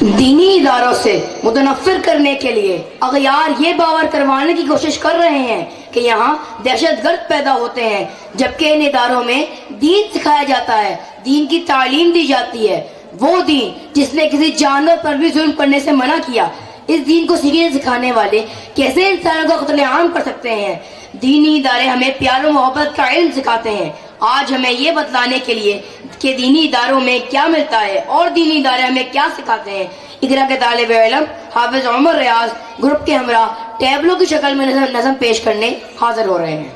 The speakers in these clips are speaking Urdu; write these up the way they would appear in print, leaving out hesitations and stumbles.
دینی اداروں سے متنفر کرنے کے لیے اغیار یہ باور کروانے کی کوشش کر رہے ہیں کہ یہاں دہشت گرد پیدا ہوتے ہیں، جبکہ ان اداروں میں دین سکھایا جاتا ہے، دین کی تعلیم دی جاتی ہے، وہ دین جس نے کسی جانور پر بھی ظلم کرنے سے منع کیا۔ اس دین کو سیکھنے سکھانے والے کیسے انسانوں کا قتل عام کر سکتے ہیں؟ دینی ادارے ہمیں پیار و محبت کا علم سکھاتے ہیں۔ آج ہمیں یہ بتلانے کے لیے کہ دینی اداروں میں کیا ملتا ہے اور دینی ادارے ہمیں کیا سکھاتے ہیں، اقرا کے طالب علم حافظ عمر ریاض گروپ کے ہمراہ ٹیبلوں کی شکل میں نظم پیش کرنے حاضر ہو رہے ہیں۔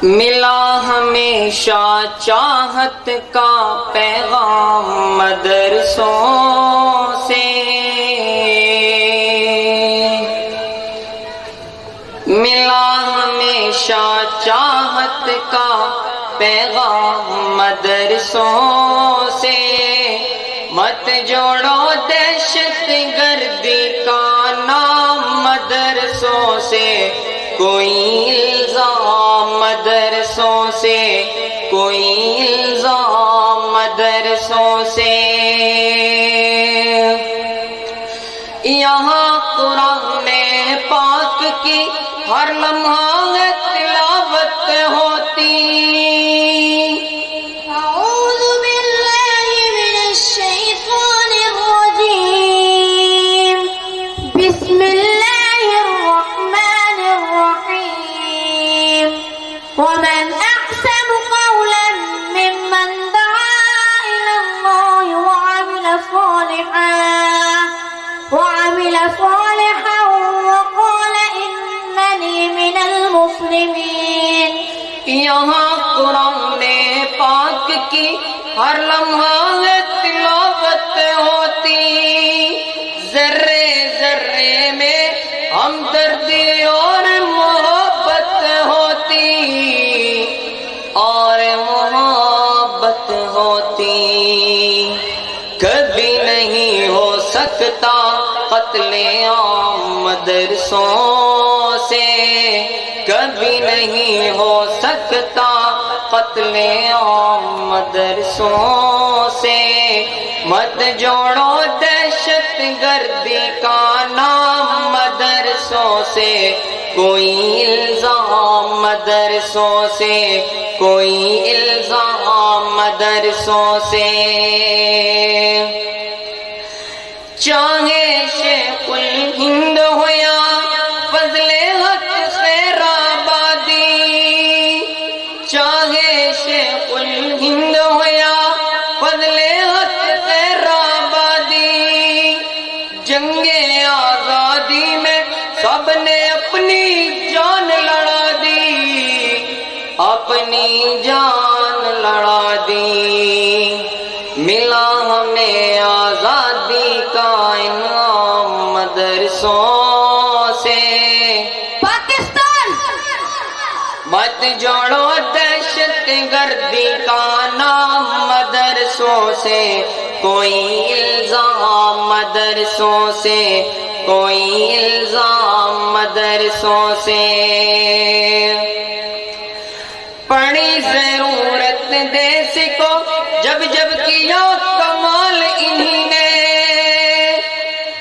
ملا ہمیشہ چاہت کا پیغام مدرسوں سے، ملا ہمیشہ چاہت کا پیغام مدرسوں سے، مت جوڑو دہشت گردی کا نام مدرسوں سے، کوئی الزام مدرسوں سے، کوئی الزام مدرسوں سے۔ یہاں قرآن پاک کی ہر لمحہ تلاوت ہوتی، اعوذ باللہ من الشیطان الرجیم، بسم اللہ الرحمن الرحیم، ومن احسن قولا ممن دعا الى اللہ وعمل صالحا وقال اننی من المسلمین۔ یہاں قرآن پاک کی ہر لمحہ تلاوت ہوتی، ذرے ذرے میں ہمدردی اور محبت ہوتی، اور محبت ہوتی۔ کبھی نہیں ہو سکتا قتل عام مدرسوں سے، کبھی نہیں ہو سکتا قتل عام مدرسوں سے، مت جوڑو دہشت گردی کا نام مدرسوں سے، کوئی الزام مدرسوں سے، کوئی الزام مدرسوں سے۔ چاہے شیخ الہند ہو یا فضل حق خیر آبادی، چاہے شیخ الہند ہو یا فضل حق خیر آبادی، جنگ آزادی میں سب نے اپنی جان لڑا دی، اپنی جان لڑا دی۔ ملا ہمیں آزادی کا انعام مدرسوں سے، پاکستان مت جوڑو دہشت گردی کا نام مدرسوں سے، کوئی الزام مدرسوں سے، کوئی الزام مدرسوں سے۔ پڑی ضرورت دیس کو جب جب کیا کمال انہی نے،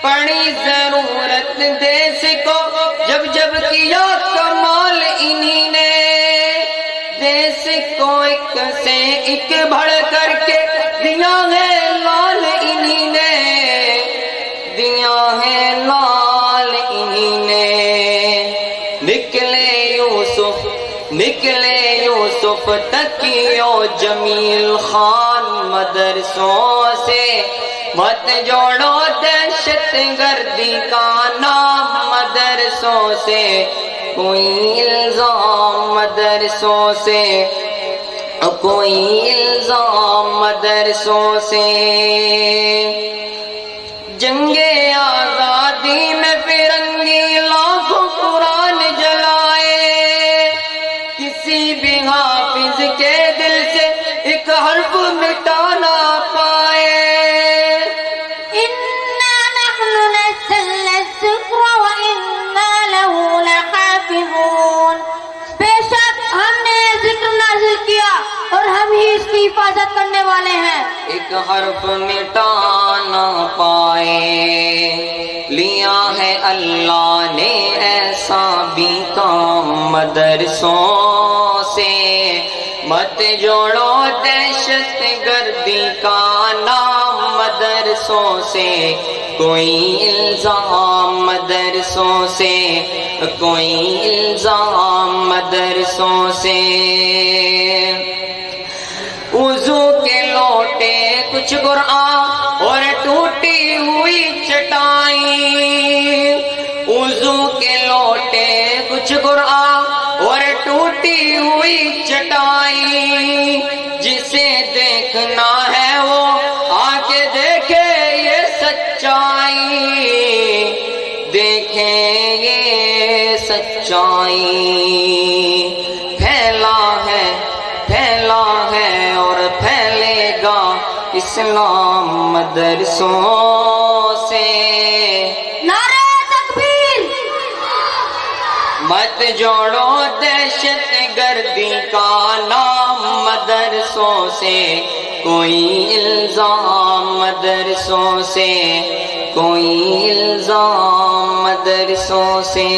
پڑی ضرورت دیس کو جب جب کیا کمال انہی نے، دیس کو ایک سے ایک بڑھ کر کے دیا ہے لال انہی نے، دیا ہے لال انہی نے۔ نکلے یوسف تقیو جمیل خان مدرسوں سے، مت جوڑو دہشت گردی کا نام مدرسوں سے، کوئی الزام مدرسوں سے، کوئی الزام مدرسوں سے۔ جنگ آزادی میں فرنگی لاکھوں قرآن جلائے، کسی بھی حافظ کے دل سے ایک حرف مٹا نہ پائے۔ انا نحن نزلنا الذکر ایک حرف مٹا نہ پائے، لیا ہے اللہ نے ایسا بھی کام مدرسوں سے، مت جوڑو دہشت گردی کا نام مدرسوں سے، کوئی الزام مدرسوں سے، کوئی الزام مدرسوں سے۔ وضو کے لوٹے کچھ قرآن اور ٹوٹی ہوئی چٹائی، وضو کے لوٹے کچھ قرآن اور ٹوٹی ہوئی چٹائی، جسے دیکھنا ہے وہ آ کے دیکھے یہ سچائی، دیکھیں یہ سچائی۔ پھیلا ہے اور پھیلے گا اسلام مدرسوں سے۔ نعرہ تکبیر! مت جوڑو دہشت گردی کا نام مدرسوں سے، کوئی الزام مدرسوں سے، کوئی الزام مدرسوں سے۔